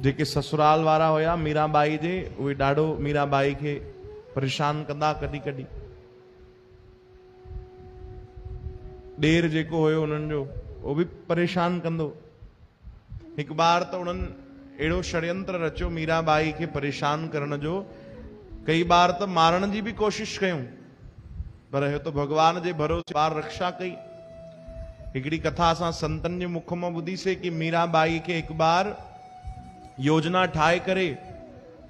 जेके ससुराल वारा हुया मीराबाई जे, उहे ॾाढो मीराबाई खे परेशान कंदा कॾहिं कॾहिं। ॾेर जेको हुयो उन्हनि जो उहो बि परेशान कंदो। हिकु बार त उन्हनि अहिड़ो षड्यंत्र रचियो मीराबाई खे परेशान करण जो, कई बार त मारण जी बि कोशिश कयूं, पर हे तो भगवान जे भरोसे बार रक्षा कई। हिकिड़ी कथा असां संतनि जे मुख मां ॿुधीसीं कि मीराबाई खे हिकु बार योजना ठाहे करे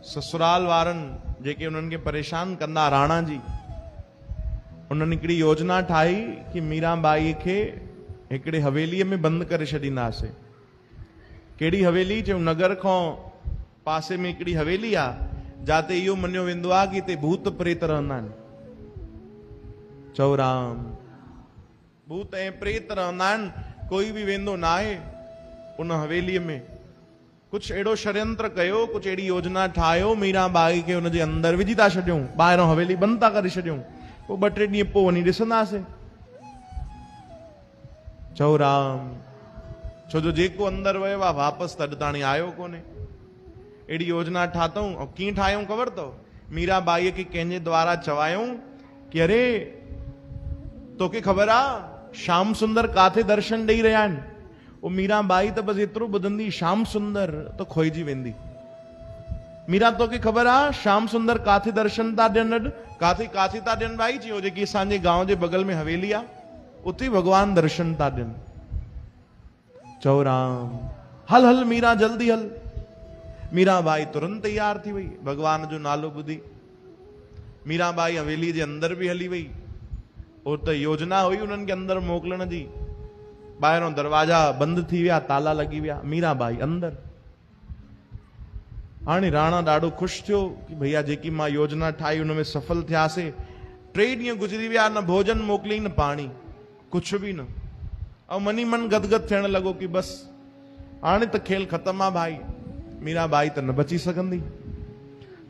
ससुराल वारनि जेके उन्हनि खे परेशान कंदा राणा जी, उन्हनि हिकिड़ी योजना ठाही कि मीराबाई खे हिकिड़े हवेलीअ में बंदि करे छॾींदासीं। कहिड़ी हवेली? चयूं नगर खां पासे में हिकिड़ी हवेली आहे जाते इहो मञियो वेंदो आहे कि हिते भूत प्रेत रहंदा आहिनि। चओ राम, भूत ऐं प्रेत रहंदा आहिनि, कोई बि वेंदो न आहे उन हवेलीअ में। कुछ अहिड़ो षड्यंत्र कयो, कुछ अहिड़ी योजना ठाहियो, मीराबाई खे हुनजे अंदरि विझी था छॾियूं, ॿाहिरों हवेली बंदि था करे छॾियूं, पोइ 2-3 ॾींहं पोइ वञी ॾिसंदासीं। चओ राम, छो जो जेको अंदरि वियो आहे वापसि त अॼु ताणी आयो कोन्हे। अहिड़ी योजना ठातऊं, ऐं कीअं ठाहियूं ख़बर अथव? मीराबाईअ खे कंहिंजे द्वारा चवायूं कि अरे तोखे ख़बर आहे श्याम सुंदर काथे दर्शन ॾेई रहिया आहिनि? वो मीराबाई त बसि एतिरो ॿुधंदी, श्याम सुंदर त खोइजी वेंदी। मीरा तोखे ख़बर आहे श्याम सुंदर काथे दर्शन था ॾियनि? काथे काथे था ॾियनि भाई? चयो जेकी असांजे गांव जे बगल में हवेली आहे उते भगवान दर्शन था ॾियनि। चओ राम, हल हल मीरा जल्दी हल। मीराबाई तुरंत तैयार थी वई, भगवान जो नालो ॿुधी। मीराबाई हवेली जे अंदर बि हली वई। और त योजना हुई उन्हनि खे अंदर मोकिलण जी। ॿाहिरों दरवाजा बंदि थी विया, ताला लॻी विया, मीराबाई अंदर। हाणे राणा ॾाढो ख़ुशि थियो कि भैया जेकी मां योजना ठाही हुन में सफल थियासीं। 3 ॾींहं गुज़री विया, न भोजन मोकिलियई न पाणी, कुछ बि न। ऐं मनी मन गदगद थियण लॻो कि बस हाणे त खेल ख़तम आहे भाई, मीराबाई त न बची सघंदी।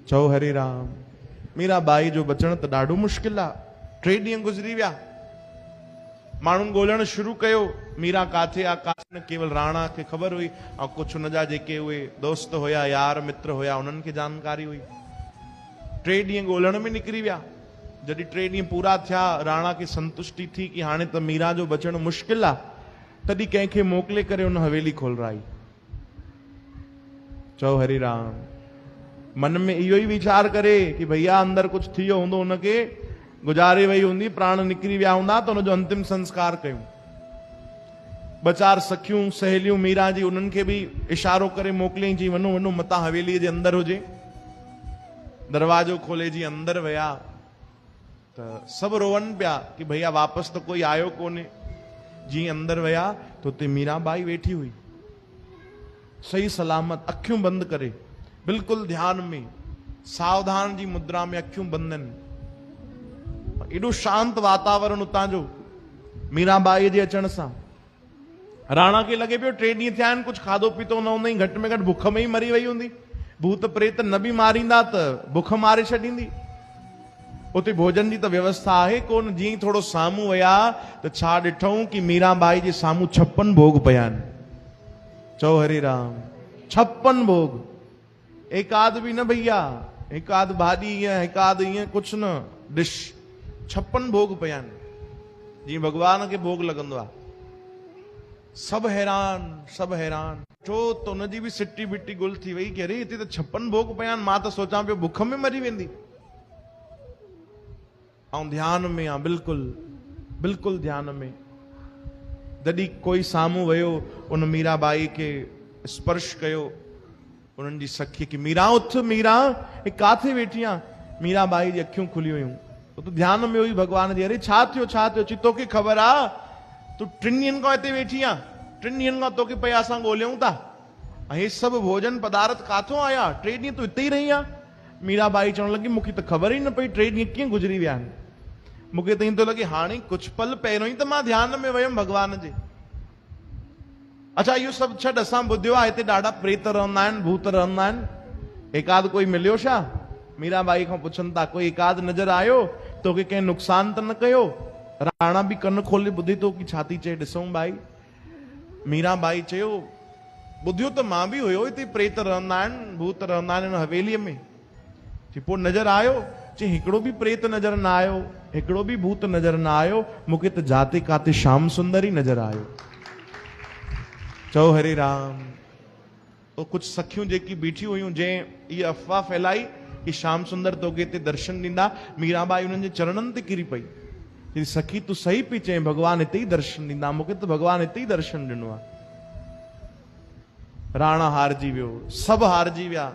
चओ हरे राम, मीराबाई जो बचण त ॾाढो मुश्किल आहे। 3 ॾींहं गुज़री विया, माण्हुनि ॻोल्हण शुरू कयो मीरा काथे आहे काथे न। केवल राणा खे ख़बर हुई ऐं कुझु हुन जा जेके उहे दोस्त हुया, यार मित्र हुया, उन्हनि खे जानकारी हुई। 3 ॾींहं ॻोल्हण में निकिरी विया। जॾहिं 3 ॾींहं पूरा थिया, राणा खे संतुष्टि थी कि हाणे त मीरा जो बचण मुश्किल आहे, तॾहिं कंहिंखे मोकिले करे हुन हवेली खोलराई। चओ हरे राम, मन में इहो ई वीचार करे कि भैया अंदर कुछ थी वियो हूंदो, हुनखे गुजारे वही हूंदी, प्राण निकिरी विया हूंदा, त हुनजो अंतिम संस्कार कयूं। 2-4 सखियूं सहेलियूं मीरा जी, उन्हनि खे बि इशारो करे मोकिलियईं, जी वञो वञो मतां हवेलीअ जे अंदर हुजे। दरवाजो खोले जी अंदर विया त सभु रोअनि पिया कि भैया वापसि त कोई आयो कोन्हे। जीअं अंदर विया त उते मीराबाई वेठी हुई, सही सलामत, अखियूं बंदि करे, बिल्कुलु ध्यान में, सावधान जी मुद्रा में अखियूं बंदि आहिनि। एॾो शांत वातावरण उतां जो मीराबाई जे अचण सां। राणा खे लॻे पियो 3 ॾींहं थिया आहिनि, कुझु खाधो पीतो न हूंदई, घटि में घटि बुख में ई मरी वई हूंदी। भूत प्रेत न बि मारींदा त बुख मारे छॾींदी। उते भोजन जी त व्यवस्था आहे कोन। जीअं थोरो साम्हूं विया त छा ॾिठऊं कि मीराबाई जे साम्हूं 56 भोग पिया आहिनि। चओ हरे राम, 56 भोग, एक आध बि न भैया, एक आध भाॼी ईअं, एक आध ईअं, कुछ न, डिश 56 भोग पिया आहिनि, जीअं भगवान खे भोग लॻंदो आहे। सभु हैरान, सभु हैरान। छो त हुनजी बि सिटी बिटी गुल थी वई कि अरे हिते त 56 भोग पिया आहिनि, मां त सोचां पियो बुख में मरी वेंदी। ऐं ध्यान में आहे, बिल्कुलु बिल्कुलु ध्यान में। जॾहिं कोई साम्हूं वियो, उन मीराबाई खे स्पर्श कयो, उन्हनि जी सखी कि मीरा उथ, मीरा हे काथे वेठी आहे? मीराबाई जी अखियूं खुली हुयूं, तो ध्यान में हुई भगवान जी। अरे छा थियो, छा थियो? चई तोखे ख़बर आहे तूं 3 ॾींहंनि खां हिते वेठी आहे, 3 ॾींहंनि खां तोखे पिया असां ॻोल्हियूं था, हे सभु भोजन पदार्थ काथों आया? 3 ॾींहं तूं हिते ई रही आहे। मीराबाई चवण लॻी मूंखे त ख़बर ई न पई 3 ॾींहं कीअं गुज़री विया आहिनि। मूंखे त ईअं थो लॻे हाणे कुझु पल पहिरियों ई त मां ध्यान में वियुमि भगवान जे। अच्छा इहो सभु छॾ, असां ॿुधियो आहे हिते ॾाढा प्रेत रहंदा आहिनि, भूत रहंदा आहिनि, एकाध कोई मिलियो छा? मीराबाई खां पुछनि था, कोई एकाध नज़र आयो? तोखे कंहिं नुक़सान त न कयो? राणा बि कन खोले ॿुधे थो कि छा थी चए, ॾिसूं भाई। मीराबाई चयो ॿुधियो त मां बि हुयो, हिते प्रेत रहंदा आहिनि, भूत रहंदा आहिनि हवेलीअ में। चई पोइ नज़र आयो? चई हिकिड़ो बि प्रेत नज़र न आयो, हिकिड़ो बि भूत नज़र न आयो, मूंखे त जाते काथे श्याम सुंदर ही नज़र आयो। चओ हरे राम। तो कुछ सखियूं जेकी बीठी हुयूं, जंहिं इहा अफ़वाह फैलाई कि श्याम सुंदर तोखे हिते दर्शन ॾींदा, मीराबाई उन्हनि जे चरणनि ते किरी पई। चई सखी तूं सही पई चई, भगवान हिते ही दर्शन ॾींदा, मूंखे त भगवान हिते ही दर्शन ॾिनो आहे। राणा हारजी वियो, सभु हारजी विया।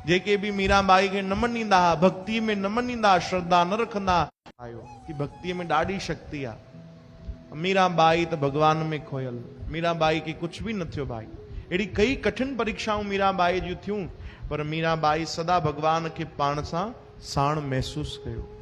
जेके भी मीराबाई खे न मञींदा, भक्ति में न मञींदा, श्रद्धा न रखंदा, आयो कि भक्ति में ॾाढी शक्ति आहे। मीराबाई त भगवान में खोयल, मीराबाई खे कुछ भी न थियो भाई। अहिड़ी कई कठिन परीक्षाऊं मीराबाई जूं थियूं, पर मीराबाई सदा भगवान खे पाण सां साण महसूस कयो।